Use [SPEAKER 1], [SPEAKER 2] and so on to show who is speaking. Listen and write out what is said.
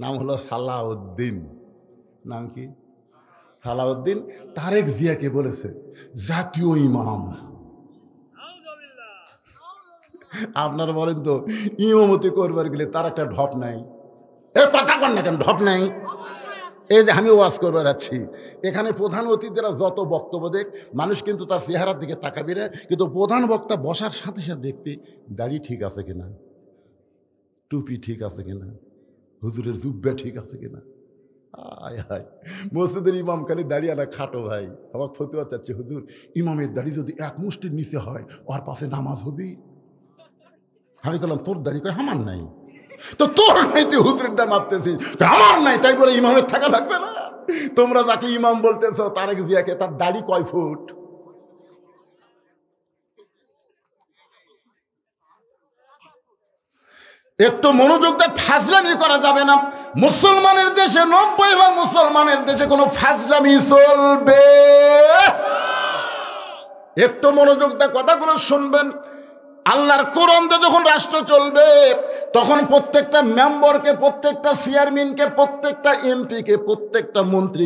[SPEAKER 1] নাম হলো সালাউদ্দিন। নাম কি? সালাউদ্দিন। তারেক জিয়াকে বলেছে জাতীয় ইমাম। আপনারা বলেন তো, ইমামতি করবার গেলে তার একটা ঢপ নাই? এ কথা কন না কেন, ঢপ নাই? এই যে আমি ওয়াজ করবার আছি, এখানে প্রধান অতিথিরা যত বক্তব্য দেখ, মানুষ কিন্তু তার চেহারার দিকে তাকাবি রে, কিন্তু প্রধান বক্তা বসার সাথে সাথে দেখবি দাড়ি ঠিক আছে কিনা, টুপি ঠিক আছে কিনা, হুজুরের জুব্বা ঠিক আছে কিনা। আয় হায়, মসজিদের ইমাম খালি দাড়ি আনা খাটো ভাই, আমার ফতুয়া চাচ্ছে, হুজুর ইমামের দাড়ি যদি এক মুষ্টির নিচে হয় ওর পাশে নামাজ হবি? আমি বললাম তোর দাড়ি? কয় আমার নাই। তো তোর নাই, তুই হুজুরেরটা মাপতেছিস? আমার নাই, তাই বলে ইমামের থাকা লাগবে না? তোমরা যাকে ইমাম বলতেছ তারেক জিয়াকে, তার দাড়ি কয় ফুট? একটু মনোযোগ দিয়ে ফাজলামি করা যাবে না। মুসলমানের দেশে 90 মুসলমানের দেশে কোনো ফাজলামি চলবে? একটু মনোযোগ দিয়ে কথাগুলো শুনবেন। আল্লাহর কোরআন দিয়ে যখন রাষ্ট্র চলবে, তখন প্রত্যেকটা মেম্বারকে, প্রত্যেকটা চেয়ারম্যানকে, প্রত্যেকটা এমপিকে, প্রত্যেকটা মন্ত্রী